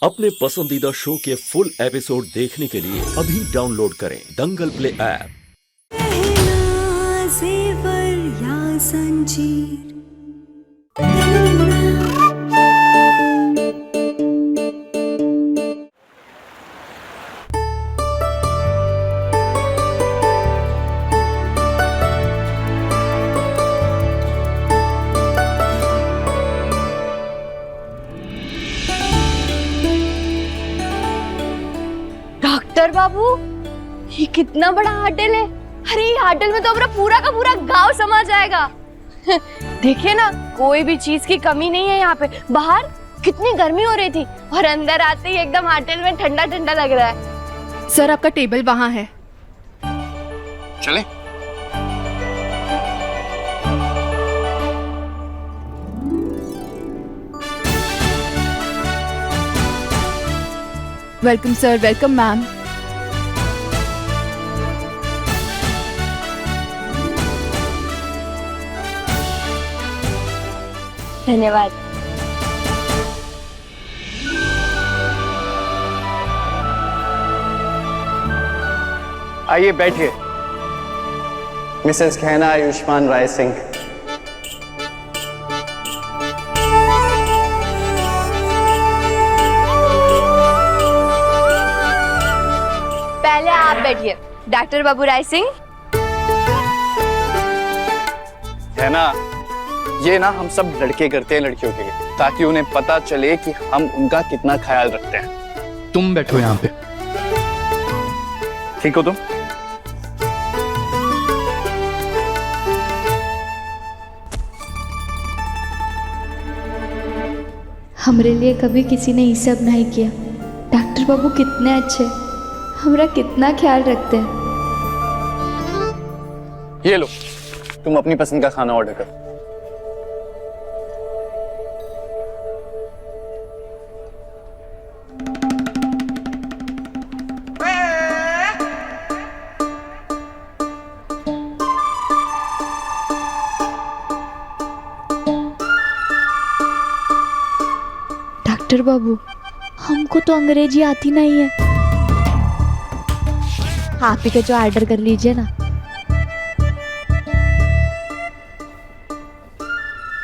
अपने पसंदीदा शो के फुल एपिसोड देखने के लिए अभी डाउनलोड करें दंगल प्ले ऐप। डॉक्टर बाबू, ये कितना बड़ा होटल है। अरे ये होटल में तो अपना पूरा का पूरा गांव समा जाएगा। देखिए ना, कोई भी चीज की कमी नहीं है यहाँ पे। बाहर कितनी गर्मी हो रही थी और अंदर आते ही एकदम होटल में ठंडा ठंडा लग रहा है। सर, आपका टेबल वहाँ है। चले। Welcome sir, welcome ma'am. धन्यवाद। आइए बैठिए। मिसेस खैना आयुष्मान राय सिंह। पहले आप बैठिए, डॉक्टर बाबू राय सिंह। खैना, ये ना हम सब लड़के करते हैं लड़कियों के लिए, ताकि उन्हें पता चले कि हम उनका कितना ख्याल रखते हैं। तुम बैठो यहाँ पे। ठीक हो तुम? हमरे लिए कभी किसी ने ये सब नहीं किया। डॉक्टर बाबू कितने अच्छे, हमरा कितना ख्याल रखते हैं। ये लो, तुम अपनी पसंद का खाना ऑर्डर करो। डॉक्टर बाबू, हमको तो अंग्रेजी आती नहीं है। आप ही के जो ऑर्डर कर लीजिए ना।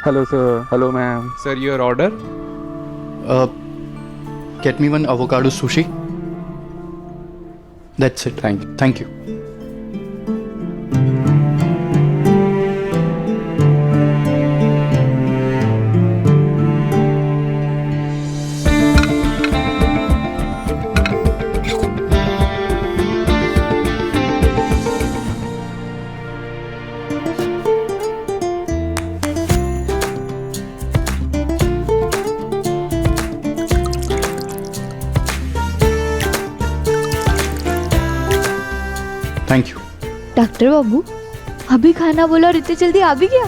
Hello sir. Hello ma'am. Sir, your order? Get me one avocado sushi. That's it. Thank you. Thank you. Doctor बाबू, अभी खाना बोला और इतनी जल्दी आ भी गया।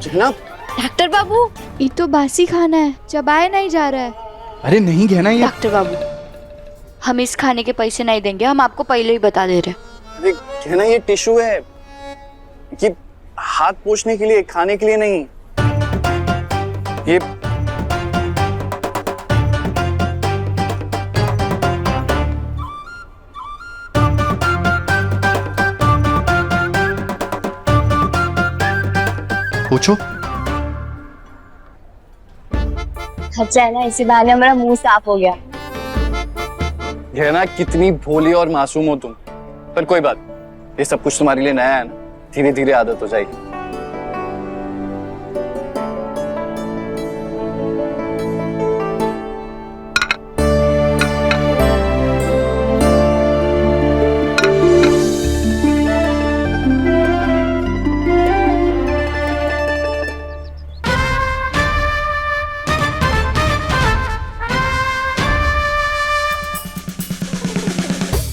जनाब। डॉक्टर बाबू, ये तो बासी खाना है, चबाया नहीं जा रहा है। अरे नहीं कहना ये। डॉक्टर बाबू, हम इस खाने के पैसे नहीं देंगे, हम आपको पहले ही बता दे रहे हैं। अरे कहना, ये टिश्यू है, ये हाथ पोंछने के लिए, खाने के लिए नहीं। ये पूछो। अच्छा है ना, इसी बहाने हमारा मुंह साफ हो गया। कहना, कितनी भोली और मासूम हो तुम। पर कोई बात, ये सब कुछ तुम्हारे लिए नया है ना, धीरे धीरे आदत हो जाएगी।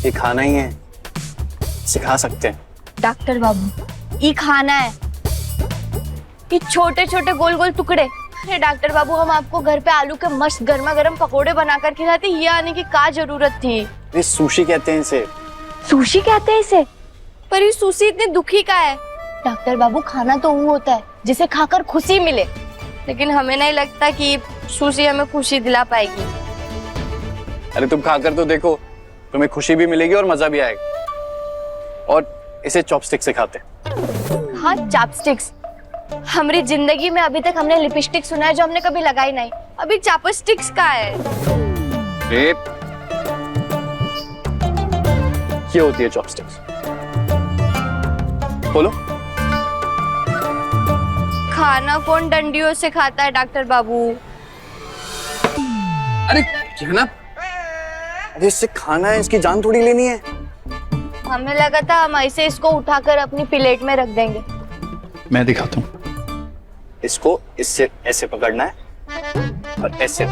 ये खाना ही है, सिखा सकते हैं। डॉक्टर बाबू, ये खाना है, ये छोटे छोटे गोल गोल टुकड़े। अरे डॉक्टर बाबू, हम आपको घर पे आलू के मस्त गर्मा गर्म पकोड़े बनाकर खिलाते, ये आने की क्या जरूरत थी। ये सुशी कहते हैं इसे। सुशी कहते हैं इसे? पर ये सुशी इतनी दुखी का है। डॉक्टर बाबू, खाना तो वो होता है जिसे खाकर खुशी मिले, लेकिन हमें नहीं लगता कि सुशी हमें खुशी दिला पाएगी। अरे तुम खाकर तो देखो, तुम्हें खुशी भी मिलेगी और मजा भी आएगा। और इसे चॉपस्टिक से खाते हैं। हाँ, चॉपस्टिक्स। हमारी जिंदगी में अभी तक हमने लिपस्टिक सुना है जो हमने कभी लगाई नहीं, अभी चॉपस्टिक्स का है। ये होती है चॉपस्टिक्स। बोलो। खाना कौन डंडियों से खाता है डॉक्टर बाबू? अरे क्या ना, अरे इससे खाना है, इसकी जान थोड़ी लेनी है। हमें लगा था हम ऐसे इसको उठाकर अपनी प्लेट में रख देंगे। मैं दिखाता हूँ। इसको इससे ऐसे पकड़ना है और ऐसे।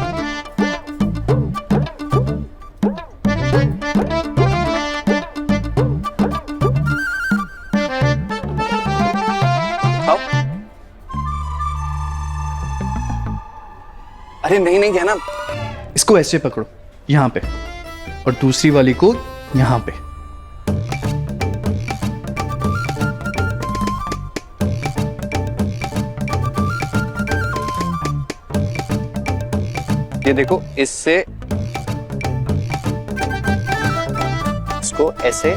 खाओ। अरे नहीं नहीं क्या ना, इसको ऐसे पकड़ो, यहाँ पे, और दूसरी वाली को यहाँ पे। ये देखो, इससे इसको ऐसे।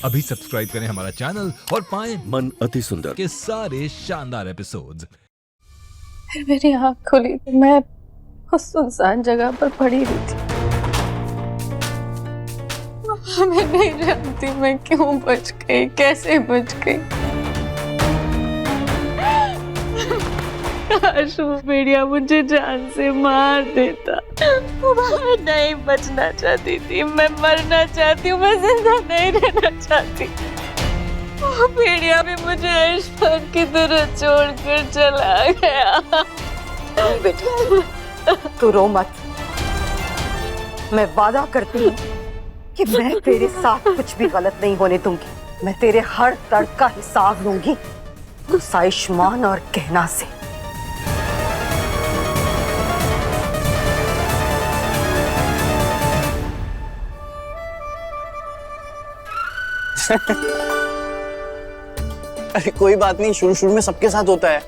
अभी सब्सक्राइब करें हमारा चैनल और पाएं मन अति सुंदर के सारे शानदार एपिसोड्स। फिर मेरी आँख खुली तो मैं उस सुनसान जगह पर पड़ी हुई थी। मैं नहीं जानती मैं क्यों बच गई, कैसे बच गई। काश वो भेड़िया मुझे जान से मार देता। मैं नहीं बचना चाहती थी, मैं मरना चाहती हूँ, मैं जिंदा नहीं रहना चाहती। वो भेड़िया भी मुझे ऐश्वर्य की तरह छोड़कर चला गया। बेटा तू रो मत, मैं वादा करती हूँ कि मैं तेरे साथ कुछ भी गलत नहीं होने दूंगी। मैं तेरे हर तर्क का हिसाब लूंगी, उस आयुष्मान और कहना से। अरे कोई बात नहीं, शुरू शुरू में सबके साथ होता है,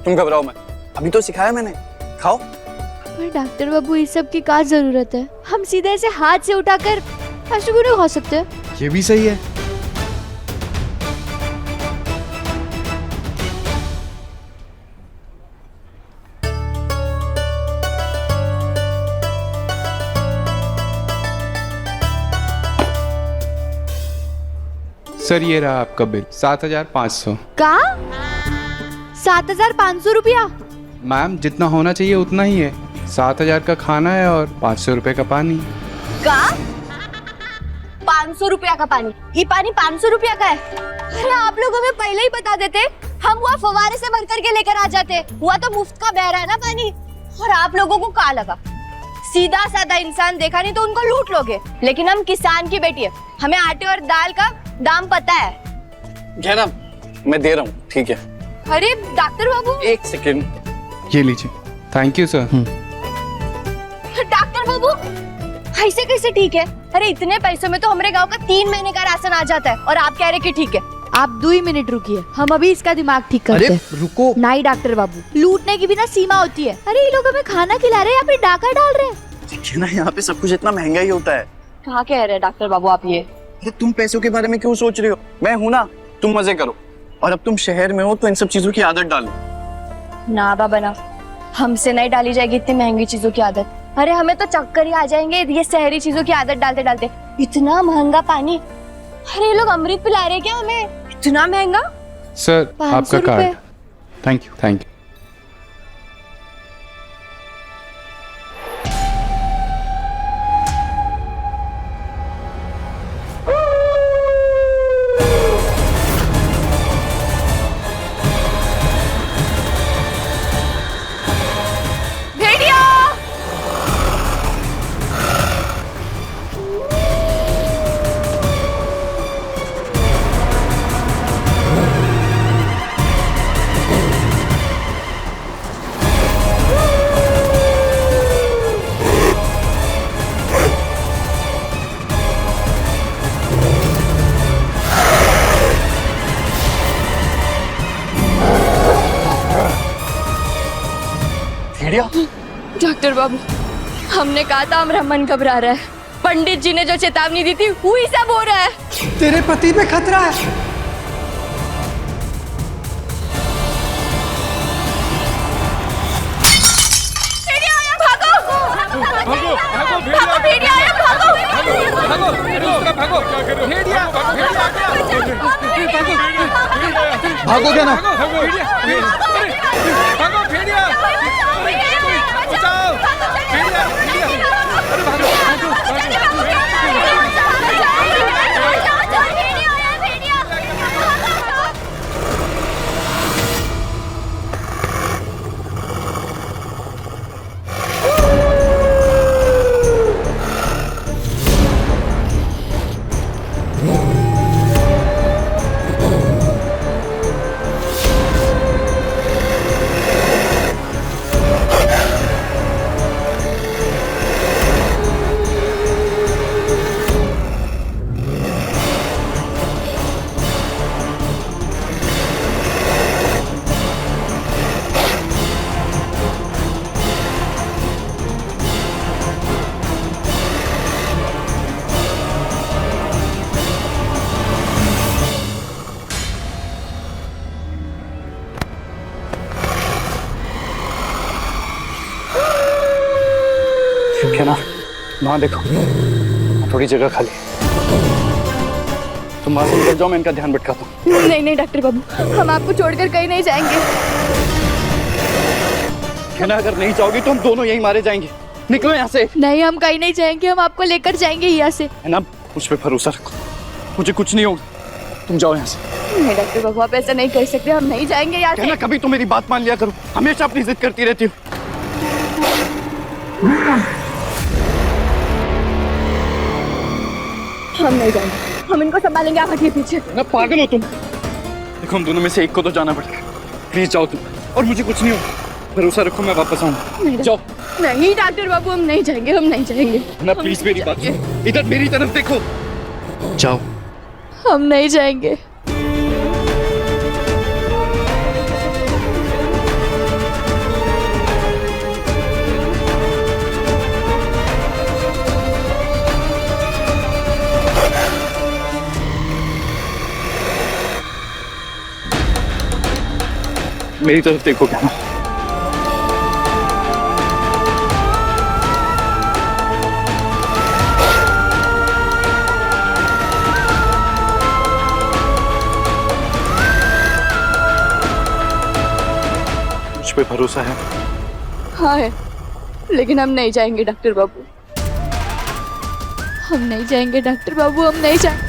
तुम घबराओ मत। अभी तो सिखाया मैंने, खाओ। पर डॉक्टर बाबू इस सब की क्या जरूरत है? हम सीधे ऐसे हाथ से उठाकर ऐसे क्यों नहीं खा सकते? ये भी सही है। सर ये रहा आपका बिल, 7,500। का 7,500 रुपया? मैम जितना होना चाहिए उतना ही है। 7,000 का खाना है और 500 रुपए का पानी। का 500 रुपया का पानी? ये पानी 500 रुपया का है? अरे आप लोग हमें पहले ही बता देते, हम वहाँ फवारे से भर करके लेकर आ जाते। हुआ तो मुफ्त का बह रहा है ना पानी। और आप लोगों को क्या लगा सीधा साधा इंसान देखा नहीं तो उनको लूट लोगे? लेकिन हम किसान की बेटी है, हमें आटे और दाल का दाम पता है। क्या ना, मैं दे रहा हूँ, ठीक है। अरे डॉक्टर बाबू, एक सेकेंड, ये लीजिए। Thank you sir. डॉक्टर बाबू ऐसे कैसे ठीक है? अरे इतने पैसों में तो हमारे गांव का 3 महीने का राशन आ जाता है और आप कह रहे कि ठीक है। आप 2 ही मिनट रुकिए, हम अभी इसका दिमाग ठीक करते हैं। रुको। नहीं डॉक्टर बाबू, लूटने की भी ना सीमा होती है। अरे ये लोग हमें खाना खिला रहे हैं या फिर डाका डाल रहे हैं? क्यों ना, यहाँ पे सब कुछ इतना महंगा ही होता है। कहाँ कह रहे हैं डॉक्टर बाबू आप ये? अरे तुम पैसों के बारे में क्यों सोच रही हो? मैं हूं ना, तुम मजे करो। और अब तुम शहर में हो तो इन सब चीजों की आदत डालो। ना बाबा ना, हमसे नहीं डाली जाएगी इतनी महंगी चीजों की आदत। अरे हमें तो चक्कर ही आ जाएंगे ये शहरी चीजों की आदत डालते डालते। इतना महंगा पानी, अरे ये लोग अमृत पिला रहे क्या हमें? इतना महंगा। सर 500 आपका कार्ड। रुपए। Thank you thank you. भेड़िया, डॉक्टर बाबू, हमने कहा था हमारा मन घबरा रहा है। पंडित जी ने जो चेतावनी दी थी वही सब हो रहा है। तेरे पति पे खतरा है। भागो क्या ना? है ना, वहां देखो थोड़ी जगह खाली। तुम वहां से निकल जाओ, मैं इनका ध्यान भटकाता हूँ। नहीं नहीं डॉक्टर बाबू, हम आपको छोड़कर कहीं नहीं जाएंगे। है ना, अगर नहीं जाओगी तो हम दोनों यहीं मारे जाएंगे। निकलो यहाँ से। नहीं, हम कहीं नहीं जाएंगे, हम आपको लेकर जाएंगे यहाँ से। है ना, मुझ पे भरोसा रखो, मुझे कुछ नहीं होगा, तुम जाओ यहाँ से। नहीं डॉक्टर बाबू, आप ऐसा नहीं कर सकते, हम नहीं जाएंगे यहाँ से। ना, कभी तो मेरी बात मान लिया करो, हमेशा अपनी जिद करती रहती हो। हम नहीं जाएंगे, हम इनको संभालेंगे, आप हटिए पीछे। ना पागल हो तुम? देखो हम दोनों में से एक को तो जाना पड़ेगा। प्लीज जाओ तुम, और मुझे कुछ नहीं हो, भरोसा रखो, मैं वापस आऊंगा। जाओ। नहीं डॉक्टर बाबू, हम नहीं जाएंगे, हम नहीं जाएंगे। ना प्लीज मेरी बात सुनो, इधर मेरी तरफ देखो। जाओ। हम नहीं जाएंगे। मेरी तरफ देखो क्या ना। मुझ पे भरोसा है? हाँ है, लेकिन हम नहीं जाएंगे डॉक्टर बाबू। हम नहीं जाएंगे डॉक्टर बाबू, हम नहीं जाएंगे।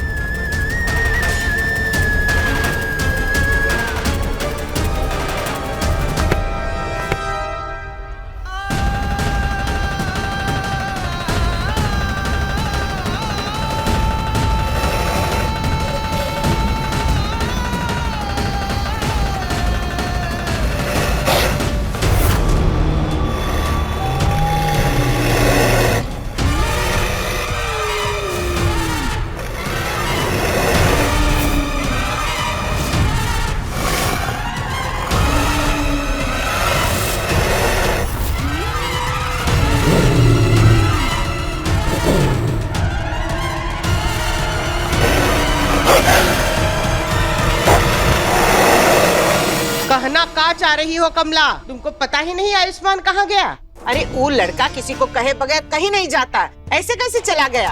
कहना का चाह रही हो कमला? तुमको पता ही नहीं आयुष्मान कहाँ गया? अरे वो लड़का किसी को कहे बगैर कहीं नहीं जाता, ऐसे कैसे चला गया?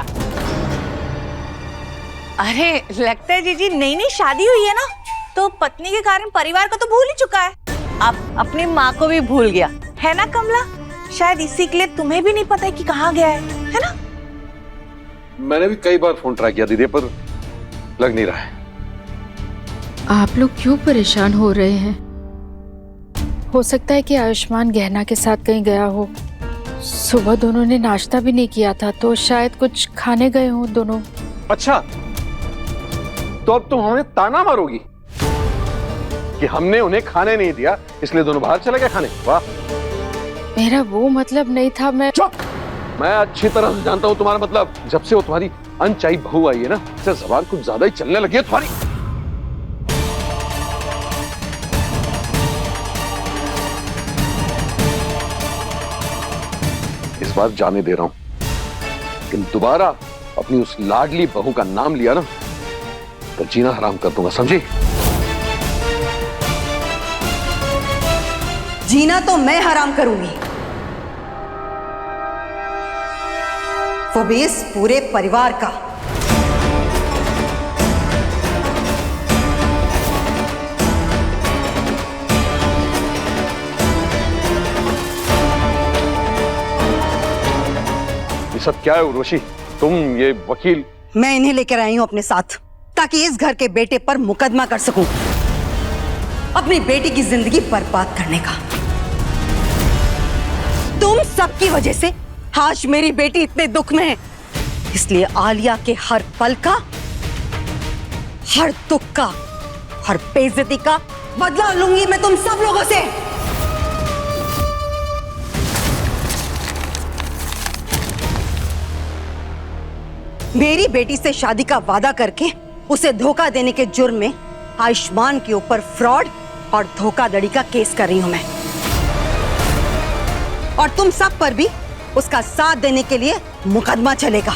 अरे लगता है जीजी नई नई शादी हुई है ना, तो पत्नी के कारण परिवार को तो भूल ही चुका है। अब अपनी माँ को भी भूल गया है ना कमला? शायद इसी के लिए तुम्हें भी नहीं पता है कि कहाँ गया है ना? मैंने भी कई बार फोन ट्राई किया दीदी, पर लग नहीं रहा है। आप लोग क्यों परेशान हो रहे हैं? हो सकता है कि आयुष्मान गहना के साथ कहीं गया हो। सुबह दोनों ने नाश्ता भी नहीं किया था, तो शायद कुछ खाने गए हों दोनों। अच्छा, तो अब तुम हमें ताना मारोगी कि हमने उन्हें खाने नहीं दिया, इसलिए दोनों बाहर चले गए खाने? वाह, मेरा वो मतलब नहीं था। मैं चुप! मैं अच्छी तरह से जानता हूँ तुम्हारा मतलब। जब से वो तुम्हारी अनचाही बहू आई है ना, इससे जबान कुछ ज्यादा ही चलने लगी है तुम्हारी। बार जाने दे रहा हूं, लेकिन दोबारा अपनी उस लाडली बहू का नाम लिया ना तो जीना हराम कर दूंगा, समझी? जीना तो मैं हराम करूंगी, वो भी इस पूरे परिवार का। ये सब क्या है उर्वशी? तुम ये वकील? मैं इन्हें लेकर आई हूं अपने साथ ताकि इस घर के बेटे पर मुकदमा कर सकूं, अपनी बेटी की जिंदगी बर्बाद करने का। तुम सबकी वजह से आज मेरी बेटी इतने दुख में है, इसलिए आलिया के हर पल का, हर दुख का, हर बेइज्जती का बदला लूंगी मैं तुम सब लोगों से। मेरी बेटी से शादी का वादा करके उसे धोखा देने के जुर्म में आयुष्मान के ऊपर फ्रॉड और धोखाधड़ी का केस कर रही हूं मैं, और तुम सब पर भी उसका साथ देने के लिए मुकदमा चलेगा।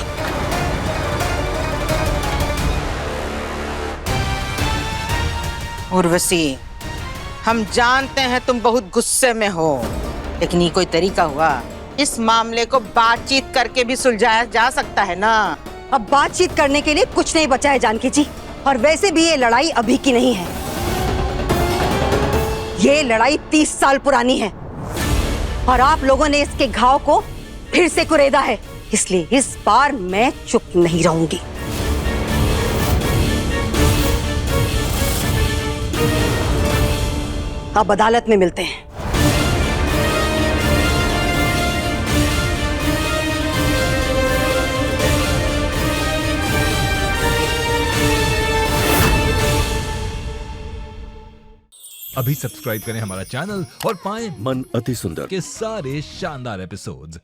उर्वशी, हम जानते हैं तुम बहुत गुस्से में हो, लेकिन ये कोई तरीका हुआ? इस मामले को बातचीत करके भी सुलझाया जा सकता है ना। अब बातचीत करने के लिए कुछ नहीं बचा है जानकी जी, और वैसे भी ये लड़ाई अभी की नहीं है, ये लड़ाई 30 साल पुरानी है, और आप लोगों ने इसके घाव को फिर से कुरेदा है, इसलिए इस बार मैं चुप नहीं रहूंगी। अब अदालत में मिलते हैं। अभी सब्सक्राइब करें हमारा चैनल और पाएं मन अति सुंदर के सारे शानदार एपिसोड्स।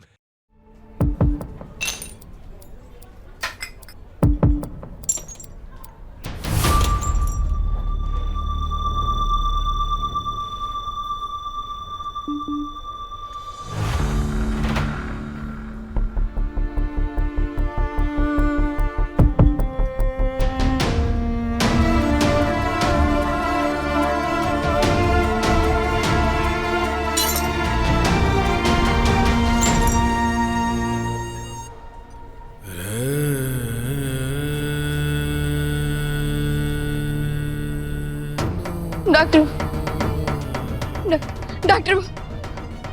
डॉक्टर,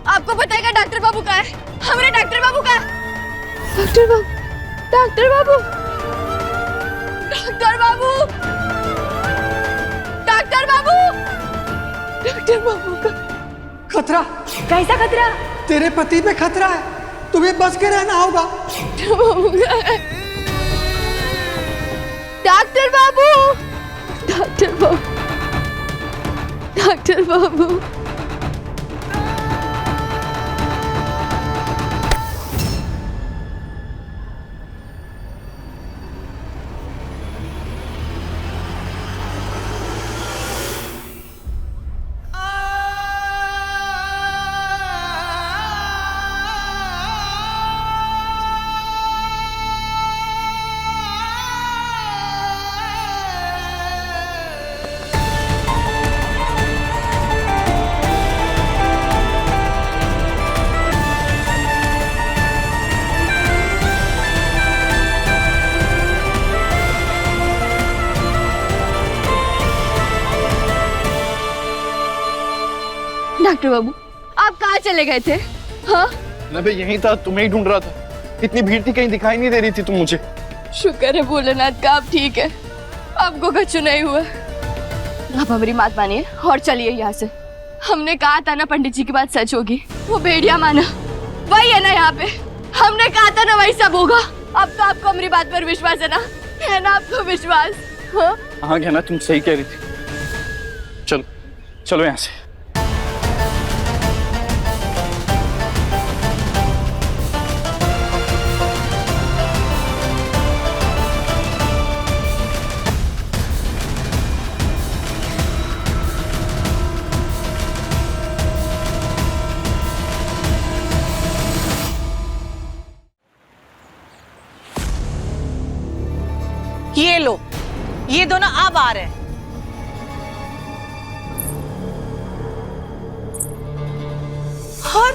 आपको पता है क्या डॉक्टर बाबू कहाँ है? हमारे डॉक्टर बाबू कहाँ है? डॉक्टर बाबू, डॉक्टर बाबू, डॉक्टर बाबू, डॉक्टर बाबू, डॉक्टर बाबू का खतरा। कैसा खतरा? तेरे पति पे खतरा है, तुम्हें बच के रहना होगा। डॉक्टर बाबू, डॉक्टर बाबू, डॉक्टर बाबू। डॉक्टर बाबू, आप कहाँ चले गए थे? हाँ? मैं यहीं था, तुम्हें ही ढूंढ रहा था। इतनी भीड़ थी, कहीं दिखाई नहीं दे रही थी तुम मुझे। शुक्र है भोलेनाथ का आप ठीक है, आपको कुछ नहीं हुआ। आप हमारी बात मानिए और चलिए यहाँ से। हमने कहा था ना पंडित जी की बात सच होगी, वो भेड़िया माना, वही है ना यहाँ पे। हमने कहा था ना वही सब होगा। अब तो आपको हमारी बात पर विश्वास है ना? है ना आपको विश्वास? हाँ कहना, तुम सही कह रही थी। चलो चलो यहाँ से। ये लो, ये दोनों अब आ रहे हैं। और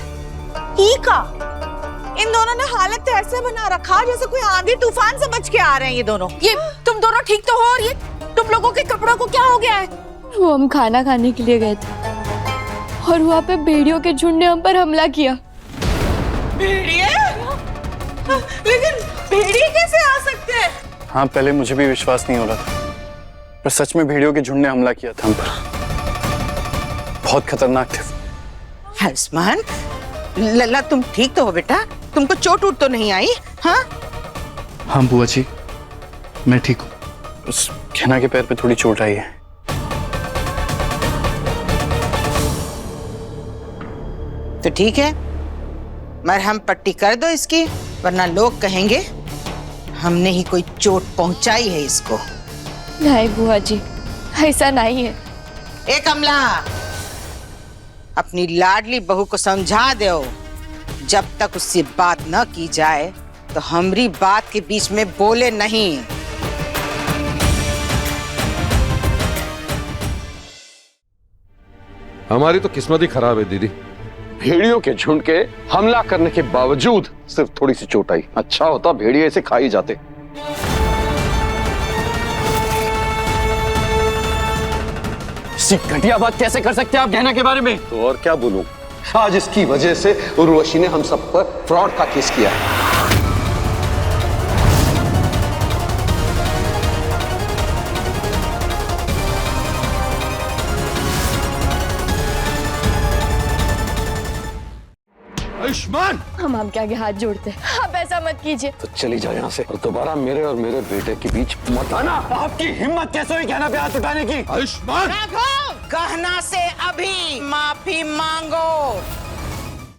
ई का इन दोनों ने हालत ऐसे बना रखा जैसे कोई आंधी तूफान से बच के आ रहे हैं ये दोनों। ये तुम दोनों ठीक तो हो? और ये तुम लोगों के कपड़ों को क्या हो गया है? वो हम खाना खाने के लिए गए थे और वहाँ पे भेड़ियों के झुंड ने हम पर हमला किया। भेड़िए? लेकिन भेड़िए कैसे आ सकते हैं? हाँ, पहले मुझे भी विश्वास नहीं हो रहा था, पर सच में भेड़ियों के झुंड ने हमला किया था हम पर। बहुत खतरनाक थे। आयुष्मान, लल्ला तुम ठीक तो हो बेटा? तुमको चोट उठ तो नहीं आई? हाँ हाँ बुआ जी, मैं ठीक हूँ। बस कहना के पैर पे थोड़ी चोट आई है। तो ठीक है, मरहम पट्टी कर दो इसकी, वरना लोग कहेंगे हमने ही कोई चोट पहुंचाई है इसको। नहीं बुआ जी, ऐसा नहीं है। ए कमला, अपनी लाडली बहू को समझा दो, जब तक उससे बात न की जाए तो हमारी बात के बीच में बोले नहीं। हमारी तो किस्मत ही खराब है दीदी। भेड़ियों के झुंड के हमला करने के बावजूद सिर्फ थोड़ी सी चोट आई। अच्छा होता भेड़िए इसे खा ही जाते। घटिया बात कैसे कर सकते हैं आप गहना के बारे में? तो और क्या बोलूं, आज इसकी वजह से उर्वशी ने हम सब पर फ्रॉड का केस किया है। आयुष्मान, हम आपके आगे हाथ जोड़ते हैं, आप ऐसा मत कीजिए। तो चली जाओ यहाँ से और दोबारा मेरे और मेरे बेटे के बीच मत आना। आपकी हिम्मत कैसे हुई गहना पे हाथ उठाने की? आयुष्मान, गहना से अभी माफी मांगो।